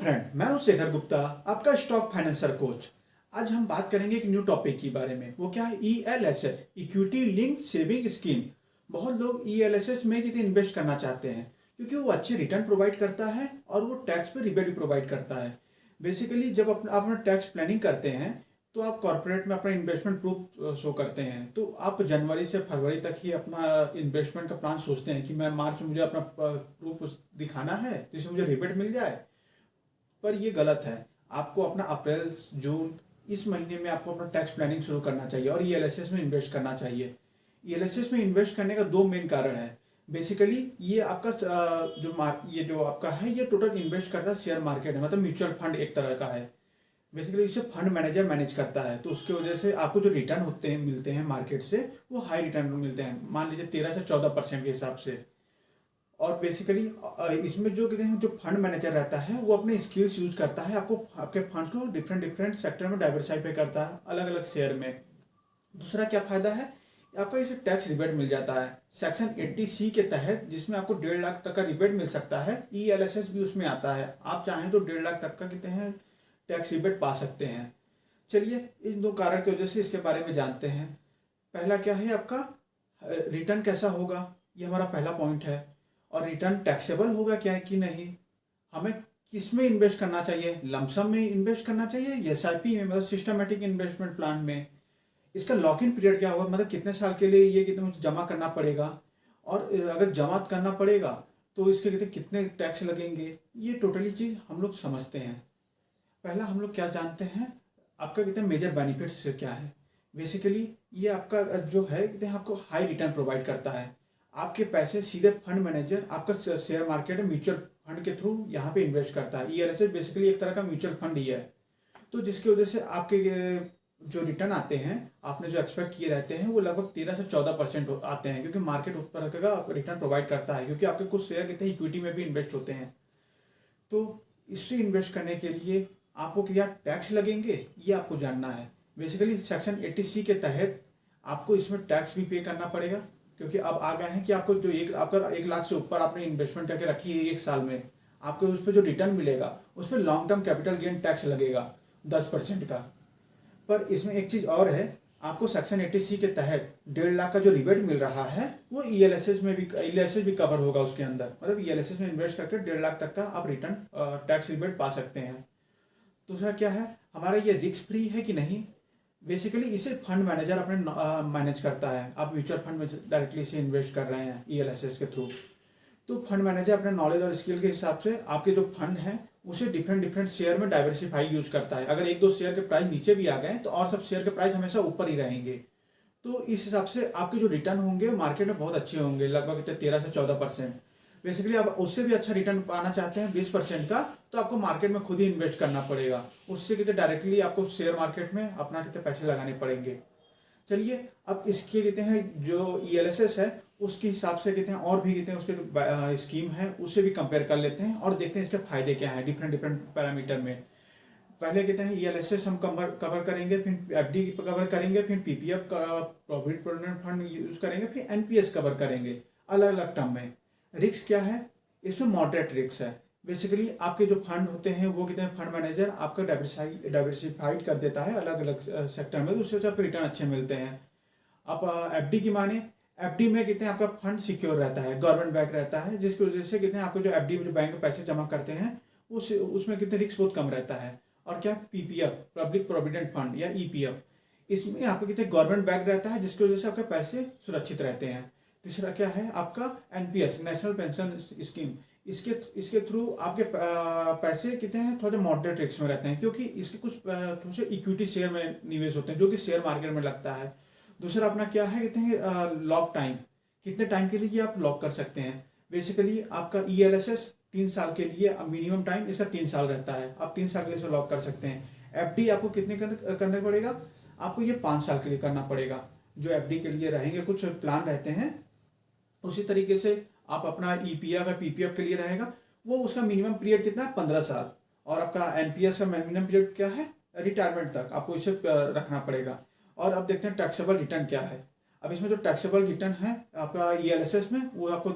Friend, मैं हूं शेखर गुप्ता, आपका स्टॉक फाइनेंसर कोच। आज हम बात करेंगे एक न्यू टॉपिक के बारे में। वो क्या है? ELSS, equity link saving scheme. बहुत लोग ELSS में कितने इन्वेस्ट करना चाहते हैं क्योंकि वो अच्छे रिटर्न प्रोवाइड करता है और वो टैक्स पे रिबेट भी प्रोवाइड करता है। बेसिकली जब आप अपना टैक्स प्लानिंग करते हैं तो आप कॉर्पोरेट में अपना इन्वेस्टमेंट प्रूफ शो करते हैं। तो आप जनवरी से फरवरी तक ही अपना इन्वेस्टमेंट का प्लान सोचते हैं कि मैं मार्च में मुझे अपना प्रूफ दिखाना है जिससे मुझे रिबेट मिल जाए। पर ये गलत है। आपको अपना अप्रैल जून इस महीने में आपको अपना टैक्स प्लानिंग शुरू करना चाहिए और ELSS में इन्वेस्ट करना चाहिए। ELSS में इन्वेस्ट करने का दो मेन कारण है। बेसिकली ये आपका ये जो आपका है ये टोटल इन्वेस्ट करता है शेयर मार्केट है, मतलब म्यूचुअल फंड एक तरह का है। बेसिकली इसे फंड मैनेजर मैनेज करता है, तो उसके वजह से आपको जो रिटर्न होते हैं मिलते हैं मार्केट से वो हाई रिटर्न मिलते हैं, मान लीजिए 13 से 14% के हिसाब से। और बेसिकली इसमें जो कहते हैं जो फंड मैनेजर रहता है वो अपने स्किल्स यूज करता है, आपको आपके फंड्स को डिफरेंट डिफरेंट सेक्टर में डाइवर्सिफाई करता है अलग अलग शेयर में। दूसरा क्या फायदा है? आपको इसे टैक्स रिबेट मिल जाता है सेक्शन 80C के तहत, जिसमें आपको 1.5 लाख तक का रिबेट मिल सकता है। ELSS भी उसमें आता है। आप चाहें तो 1.5 लाख तक का कहते हैं टैक्स रिबेट पा सकते हैं। चलिए इन दो कारण की वजह से इसके बारे में जानते हैं। पहला क्या है आपका रिटर्न कैसा होगा, ये हमारा पहला पॉइंट है। और रिटर्न टैक्सेबल होगा क्या कि नहीं, हमें किस में इन्वेस्ट करना चाहिए, लमसम में इन्वेस्ट करना चाहिए, SIP में मतलब सिस्टमेटिक इन्वेस्टमेंट प्लान में। इसका लॉक इन पीरियड क्या होगा, मतलब कितने साल के लिए ये कितने जमा करना पड़ेगा, और अगर जमा करना पड़ेगा तो इसके कितने टैक्स लगेंगे, ये टोटली चीज़ हम लोग समझते हैं। पहला हम लोग क्या जानते हैं, आपका कितने मेजर बेनिफिट्स क्या है। बेसिकली ये आपका जो है कितने आपको हाई रिटर्न प्रोवाइड करता है। आपके पैसे सीधे फंड मैनेजर आपका शेयर मार्केट म्यूचुअल फंड के थ्रू यहाँ पे इन्वेस्ट करता है। ELSS बेसिकली एक तरह का म्यूचुअल फंड ही है। तो जिसकी वजह से आपके जो रिटर्न आते हैं आपने जो एक्सपेक्ट किए रहते हैं वो लगभग 13 से 14% आते हैं, क्योंकि मार्केट उस तरह का रिटर्न प्रोवाइड करता है, क्योंकि आपके कुछ शेयर कितने इक्विटी में भी इन्वेस्ट होते हैं। तो इससे इन्वेस्ट करने के लिए आपको क्या टैक्स लगेंगे ये आपको जानना है। बेसिकली सेक्शन 80C के तहत आपको इसमें टैक्स भी पे करना पड़ेगा, क्योंकि अब आ गए हैं कि आपको जो आपका 1 लाख से ऊपर आपने इन्वेस्टमेंट करके रखी है 1 साल में, आपको उस पर जो रिटर्न मिलेगा उस पर long term capital gain tax लगेगा 10% का। पर इसमें एक चीज़ और है, आपको सेक्शन 80C के तहत 1.5 लाख का जो रिबेट मिल रहा है वो ELSS में भी ELSS भी कवर होगा उसके अंदर, मतलब ELSS में इन्वेस्ट करके 1.5 लाख तक का आप रिटर्न टैक्स रिबेट पा सकते हैं। दूसरा क्या है, हमारा ये रिस्क फ्री है कि नहीं। बेसिकली इसे फंड मैनेजर अपने मैनेज करता है। आप म्यूचुअल फंड में डायरेक्टली इसे इन्वेस्ट कर रहे हैं ELSS के थ्रू, तो फंड मैनेजर अपने नॉलेज और स्किल के हिसाब से आपके जो फंड है उसे डिफरेंट डिफरेंट शेयर में डाइवर्सिफाई यूज करता है। अगर 1-2 शेयर के प्राइस नीचे भी आ गए तो और सब शेयर के प्राइस हमेशा ऊपर ही रहेंगे। तो इस हिसाब से आपके जो रिटर्न होंगे मार्केट में बहुत अच्छे होंगे, लगभग 13 से 14%। बेसिकली आप उससे भी अच्छा रिटर्न पाना चाहते हैं 20% का, तो आपको मार्केट में खुद ही इन्वेस्ट करना पड़ेगा। उससे कितने डायरेक्टली आपको शेयर मार्केट में अपना कितने पैसे लगाने पड़ेंगे। चलिए अब इसके कहते हैं जो ELSS है उसके हिसाब से कहते हैं और भी कहते हैं उसके स्कीम है उसे भी कंपेयर कर लेते हैं और देखते हैं इसके फायदे क्या हैं डिफरेंट डिफरेंट पैरामीटर में। पहले कहते हैं ELSS हम कवर करेंगे, फिर FD कवर करेंगे, फिर PPF प्रोविडेंट फंड यूज करेंगे, फिर NPS कवर करेंगे अलग अलग टर्म में। रिस्क क्या है, इसमें मॉडरेट रिस्क है। बेसिकली आपके जो फंड होते हैं वो कितने फंड मैनेजर आपका डाइवर्सिफाइड कर देता है अलग अलग सेक्टर में, तो उससे आपको रिटर्न अच्छे मिलते हैं। आप FD की माने, FD में कितने आपका फंड सिक्योर रहता है, गवर्नमेंट बैक रहता है, जिसकी वजह से कितने आपको जो FD में जो बैंक में पैसे जमा करते हैं उसमें कितने रिस्क बहुत कम रहता है। और क्या PPF पब्लिक प्रोविडेंट फंड या EPF, इसमें आपको कितने गवर्नमेंट बैक रहता है जिसकी वजह से आपके पैसे सुरक्षित रहते हैं। तीसरा क्या है आपका NPS नेशनल पेंशन स्कीम, इसके थ्रू आपके पैसे कितने हैं थोड़े मॉडरेट रिस्क में रहते हैं, क्योंकि इसके कुछ थोड़े इक्विटी शेयर में निवेश होते हैं जो कि शेयर मार्केट में लगता है। दूसरा अपना क्या है कहते हैं लॉक टाइम, कितने टाइम के लिए आप लॉक कर सकते हैं। बेसिकली आपका ELSS 3 साल के लिए मिनिमम टाइम इसका 3 साल रहता है, आप 3 साल के लिए इसे लॉक कर सकते हैं। FD आपको कितने करना पड़ेगा, आपको ये 5 साल के लिए करना पड़ेगा। जो FD के लिए रहेंगे कुछ प्लान रहते हैं, उसी तरीके से आप अपना EPF या PPF के लिए रहेगा वो उसका मिनिमम पीरियड कितना है 15 साल, और आपका NPS का मिनिमम पीरियड क्या है रिटायरमेंट तक आपको इसे रखना पड़ेगा। और अब देखते हैं टैक्सेबल रिटर्न क्या है। अब इसमें जो टैक्सेबल रिटर्न है आपका ELSS में वो आपको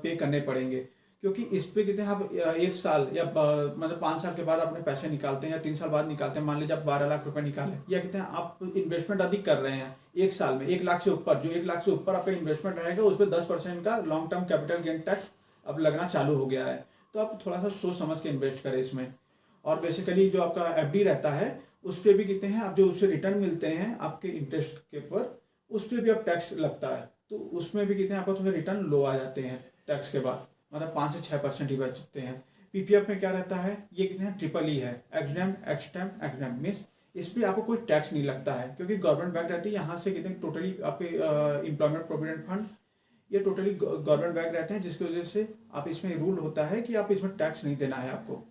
पे करने पड़ेंगे। क्योंकि इस पे कितने आप 1 साल या मतलब 5 साल के बाद अपने पैसे निकालते हैं या 3 साल बाद निकालते हैं, मान लीजिए आप 12 लाख रुपए निकालें, या कितने आप इन्वेस्टमेंट अधिक कर रहे हैं 1 साल में 1 लाख से ऊपर, जो 1 लाख से ऊपर आपका इन्वेस्टमेंट रहेगा उस पर 10% का long term capital gain tax अब लगना चालू हो गया है। तो आप थोड़ा सा सोच समझ के इन्वेस्ट करें इसमें। और बेसिकली जो आपका एफडी रहता है उस पर भी कितने हैं आप जो उससे रिटर्न मिलते हैं आपके इंटरेस्ट के ऊपर, उस पर भी अब टैक्स लगता है, तो उसमें भी कितने आपको थोड़े रिटर्न लो आ जाते हैं टैक्स के बाद, मतलब 5 से 6% ही बचते हैं। पीपीएफ में क्या रहता है, ये कितने हैं ट्रिपल ई है, एग्जैम मीन्स इस पर आपको कोई टैक्स नहीं लगता है क्योंकि गवर्नमेंट बैक रहती है। यहाँ से कितने टोटली आपके एम्प्लॉयमेंट प्रोविडेंट फंड ये टोटली गवर्नमेंट बैक रहते हैं, जिसकी वजह से आप इसमें रूल होता है कि आप इसमें टैक्स नहीं देना है आपको।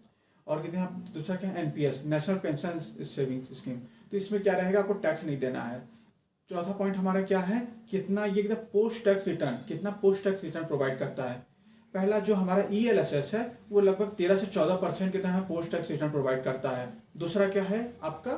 और कितने आप दूसरा क्या है NPS, national pension savings scheme, तो इसमें क्या रहेगा आपको टैक्स नहीं देना है। चौथा पॉइंट हमारा क्या है, कितना ये कितना पोस्ट टैक्स रिटर्न प्रोवाइड करता है। पहला जो हमारा ईएलएसएस है वो लगभग 13 से 14% के तहत पोस्ट टैक्स रिटर्न प्रोवाइड करता है। दूसरा क्या है आपका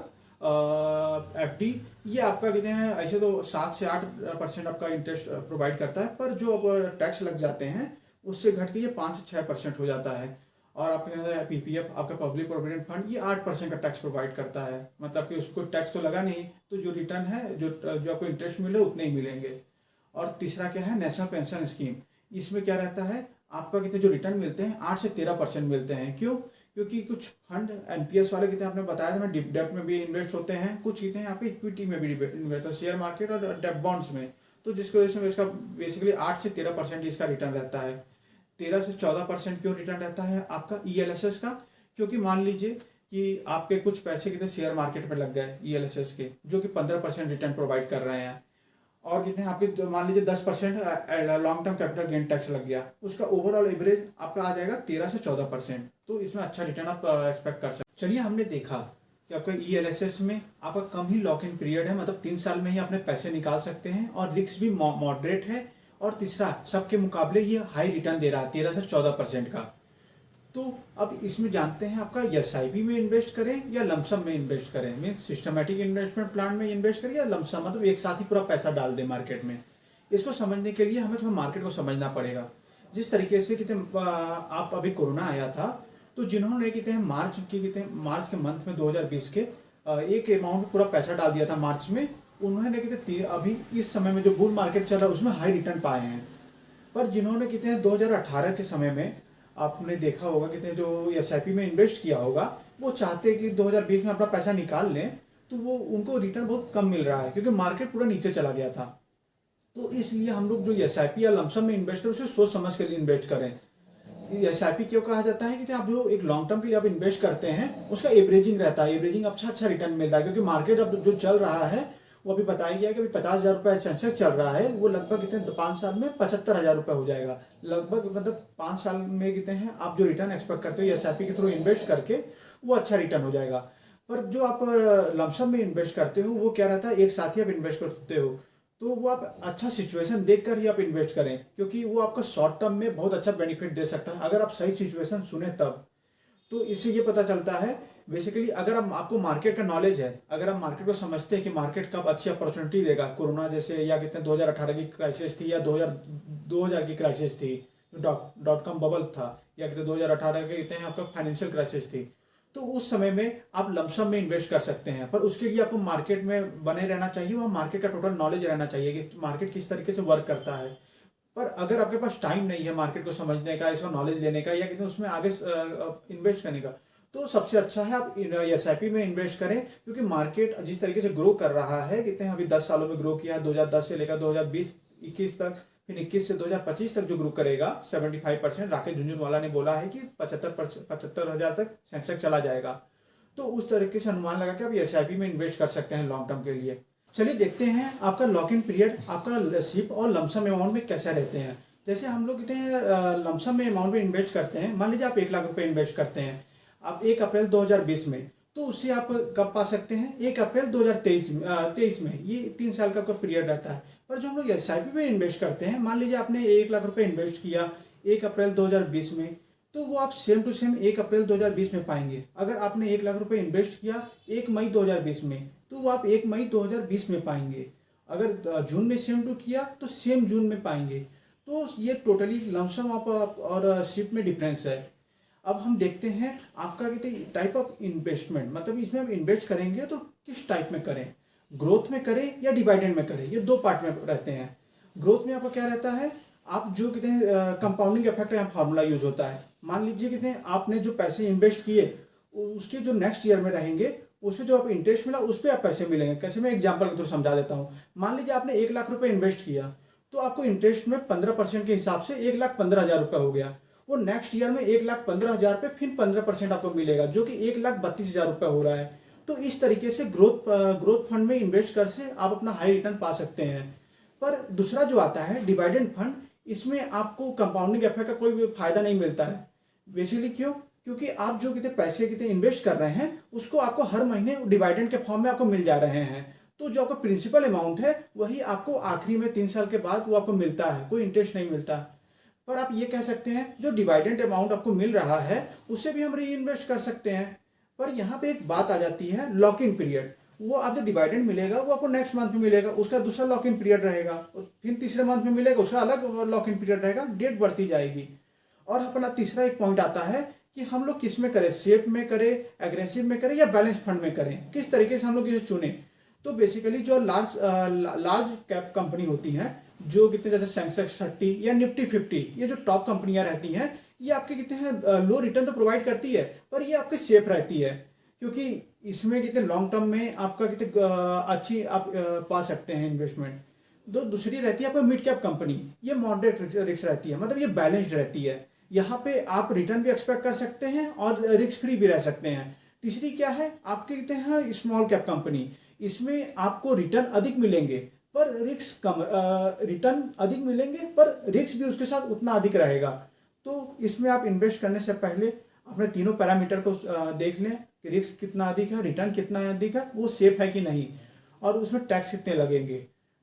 एफडी, ये आपका कितने हैं ऐसे तो 7 से 8% आपका इंटरेस्ट प्रोवाइड करता है, पर जो अब टैक्स लग जाते हैं उससे घट के ये 5 से 6% हो जाता है। और आपके पीपीएफ आपका पब्लिक प्रोविडेंट फंड ये 8% का टैक्स प्रोवाइड करता है, मतलब कि उसको टैक्स तो लगा नहीं, तो जो रिटर्न है जो आपको इंटरेस्ट मिले उतने ही मिलेंगे। और तीसरा क्या है नेशनल पेंशन स्कीम, इसमें क्या रहता है आपका कितने जो रिटर्न मिलते हैं 8 से 13% मिलते हैं। क्यों, क्योंकि कुछ फंड एनपीएस वाले कितने आपने बताया था डेब्ट में भी इन्वेस्ट होते हैं, कुछ कितने आपके इक्विटी में भी इन्वेस्ट होते शेयर मार्केट और डेब्ट बॉन्ड्स में, तो जिसकी वजह से इसका बेसिकली 8 से 13% इसका रिटर्न रहता है। 13 से 14% क्यों रिटर्न रहता है आपका ईएलएसएस का, क्योंकि मान लीजिए कि आपके कुछ पैसे कितने शेयर मार्केट में लग गए ईएलएसएस के, जो कि 15% रिटर्न प्रोवाइड कर रहे हैं, और कितने आपके मान लीजिए 10% long term capital gain tax लग गया, उसका ओवरऑल एवरेज आपका आ जाएगा 13 से 14%। तो इसमें अच्छा रिटर्न आप एक्सपेक्ट कर सकते। चलिए हमने देखा कि आपका ईएलएसएस में आपका कम ही लॉक इन पीरियड है, मतलब 3 साल में ही अपने पैसे निकाल सकते हैं, और रिस्क भी मॉडरेट है, और तीसरा सबके मुकाबले ये हाई रिटर्न दे रहा है 13 से 14% का। तो अब इसमें जानते हैं आपका एसआईपी में इन्वेस्ट करें या लमसम में इन्वेस्ट करें, मीन सिस्टमेटिक इन्वेस्टमेंट प्लान में इन्वेस्ट करें या लमसम, मतलब एक साथ ही पूरा पैसा डाल दें मार्केट में। इसको समझने के लिए हमें थोड़ा मार्केट को समझना पड़ेगा। जिस तरीके से कितने आप अभी कोरोना आया था, तो जिन्होंने कितने मार्च के मंथ में 2020 के एक अमाउंट पूरा पैसा डाल दिया था मार्च में, उन्होंने कितने अभी इस समय में जो बुल मार्केट चल रहा है उसमें हाई रिटर्न पाए हैं। पर जिन्होंने कितने 2018 के समय में आपने देखा होगा कितने जो एसआईपी में इन्वेस्ट किया होगा, वो चाहते कि 2020 में अपना पैसा निकाल लें, तो वो उनको रिटर्न बहुत कम मिल रहा है क्योंकि मार्केट पूरा नीचे चला गया था। तो इसलिए हम लोग जो एसआईपी या लमसम में इन्वेस्ट करें उसे सोच समझ कर इन्वेस्ट करें। एसआईपी क्यों कहा जाता है कि आप जो एक लॉन्ग टर्म के लिए आप इन्वेस्ट करते हैं उसका एवरेजिंग रहता है, एवरेजिंग अच्छा रिटर्न मिलता है, क्योंकि मार्केट अब जो चल रहा है वो अभी बताया गया कि अभी 50,000 रुपये सेंसेक्स चल रहा है, वो लगभग कितने 5 साल में 75,000 रुपये हो जाएगा लगभग, मतलब 5 साल में कितने हैं आप जो रिटर्न एक्सपेक्ट करते हो एसआईपी के थ्रू इन्वेस्ट करके वो अच्छा रिटर्न हो जाएगा। पर जो आप लमसम में इन्वेस्ट करते हो वो क्या रहता है एक साथ ही आप इन्वेस्ट करते हो, तो वो आप अच्छा सिचुएशन देखकर ही आप इन्वेस्ट करें, क्योंकि वो आपका शॉर्ट टर्म में बहुत अच्छा बेनिफिट दे सकता है अगर आप सही सिचुएशन सुने तब। तो इससे ये पता चलता है बेसिकली अगर आपको मार्केट का नॉलेज है, अगर आप मार्केट को समझते हैं कि मार्केट कब अच्छी अपॉर्चुनिटी देगा, कोरोना जैसे या कितने 2018 की क्राइसिस थी या 2000 की क्राइसिस थी, डॉट कॉम बबल था, या कितने 2018 के कितने आपका फाइनेंशियल क्राइसिस थी, तो उस समय में आप लमसम में इन्वेस्ट कर सकते हैं। पर उसके लिए आपको मार्केट में बने रहना चाहिए, वह मार्केट का टोटल नॉलेज रहना चाहिए कि मार्केट किस तरीके से वर्क करता है। पर अगर आपके पास टाइम नहीं है मार्केट को समझने का, इसका नॉलेज लेने का, या कितने उसमें आगे इन्वेस्ट करने का, तो सबसे अच्छा है आप एसआईपी में इन्वेस्ट करें, क्योंकि मार्केट जिस तरीके से ग्रो कर रहा है, कितने अभी 10 सालों में ग्रो किया है, 2010 से लेकर 2020-21 तक, फिर 21 से 2025 तक जो ग्रो करेगा 75%, राकेश झुंझुनवाला ने बोला है कि 75,000 तक सेंसेक्स चला जाएगा। तो उस तरीके से अनुमान लगा के आप एसआईपी में इन्वेस्ट कर सकते हैं लॉन्ग टर्म के लिए। चलिए देखते हैं आपका लॉक इन पीरियड आपका सिप और लमसम अमाउंट में कैसे रहते हैं। जैसे हम लोग कितने लमसम में अमाउंट में इन्वेस्ट करते हैं, मान लीजिए आप 1 लाख रुपए इन्वेस्ट करते हैं आप 1 अप्रैल 2020 में, तो उससे आप कब पा सकते हैं 1 अप्रैल 2023 में, ये 3 साल का पीरियड रहता है। पर जो हम लोग एसआईपी में इन्वेस्ट करते हैं, मान लीजिए आपने 1 लाख रुपए इन्वेस्ट किया 1 अप्रैल 2020 में, तो वो आप सेम टू सेम 1 अप्रैल 2020 में पाएंगे। अगर आपने 1 लाख रुपए इन्वेस्ट किया 1 मई 2020 में, तो वो आप 1 मई 2020 में पाएंगे। अगर जून में सेम टू किया तो सेम जून में पाएंगे। तो तो ये टोटली लमसम आप और शिप में डिफरेंस है। अब हम देखते हैं आपका कहते टाइप ऑफ इन्वेस्टमेंट, मतलब इसमें आप इन्वेस्ट करेंगे तो किस टाइप में करें, ग्रोथ में करें या डिविडेंड में करें। ये दो पार्ट में रहते हैं। ग्रोथ में आपका क्या रहता है, आप जो कहते हैं कंपाउंडिंग इफेक्ट यहाँ फार्मूला यूज होता है। मान लीजिए कहते हैं आपने जो पैसे इन्वेस्ट किए उसके जो नेक्स्ट ईयर में रहेंगे उसमें जो आप इंटरेस्ट मिला उस पर आप पैसे मिलेंगे। कैसे, मैं एग्जाम्पल के थ्रू समझा देता हूँ। मान लीजिए आपने 1 लाख रुपए इन्वेस्ट किया तो आपको इंटरेस्ट में 15% के हिसाब से 1,15,000 रुपये हो गया। वो नेक्स्ट ईयर में 1,15,000 पे फिर 15% आपको मिलेगा, जो कि 1,32,000 रुपये हो रहा है। तो इस तरीके से ग्रोथ फंड में इन्वेस्ट कर से आप अपना हाई रिटर्न पा सकते हैं। पर दूसरा जो आता है डिविडेंड फंड, इसमें आपको कंपाउंडिंग इफेक्ट का कोई भी फायदा नहीं मिलता है। बेसिकली क्यों? क्योंकि आप जो कितने पैसे कितने इन्वेस्ट कर रहे हैं उसको आपको हर महीने डिविडेंड के फॉर्म में आपको मिल जा रहे हैं। तो जो आपका प्रिंसिपल अमाउंट है वही आपको आखिरी में 3 साल के बाद वो आपको मिलता है, कोई इंटरेस्ट नहीं मिलता। पर आप ये कह सकते हैं जो डिविडेंड अमाउंट आपको मिल रहा है उसे भी हम री इन्वेस्ट कर सकते हैं। पर यहाँ पे एक बात आ जाती है, लॉक इन पीरियड। वो आप जो डिविडेंड मिलेगा वो आपको नेक्स्ट मंथ में मिलेगा, उसका दूसरा लॉक इन पीरियड रहेगा, फिर तीसरे मंथ में मिलेगा, उसका अलग लॉक इन पीरियड रहेगा, डेट बढ़ती जाएगी। और अपना तीसरा एक पॉइंट आता है कि हम लोग किस में करें, सेफ में करें, एग्रेसिव में करें या बैलेंस फंड में करें, किस तरीके से हम लोग इसे चुने। तो बेसिकली जो लार्ज कैप कंपनी होती हैं, जो कितने जैसे सेंसेक्स 30 या निफ्टी 50, ये जो टॉप कंपनियां रहती हैं, ये आपके कितने हैं लो रिटर्न तो प्रोवाइड करती है पर ये आपके सेफ रहती है, क्योंकि इसमें कितने लॉन्ग टर्म में आपका कितने अच्छी आप पा सकते हैं इन्वेस्टमेंट। दो दूसरी रहती है आपका मिड कैप कंपनी, ये मॉडरेट रिस्क रहती है, मतलब ये बैलेंस्ड रहती है। यहाँ पे आप रिटर्न भी एक्सपेक्ट कर सकते हैं और रिस्क फ्री भी रह सकते हैं। तीसरी क्या है, आपके कहते हैं स्मॉल कैप कंपनी, इसमें आपको रिटर्न अधिक मिलेंगे पर रिस्क कम, रिटर्न अधिक मिलेंगे पर रिस्क भी उसके साथ उतना अधिक रहेगा। तो इसमें आप इन्वेस्ट करने से पहले अपने तीनों पैरामीटर को देख लें कि रिस्क कितना अधिक है, रिटर्न कितना अधिक है, वो सेफ है कि नहीं, और उसमें टैक्स कितने लगेंगे।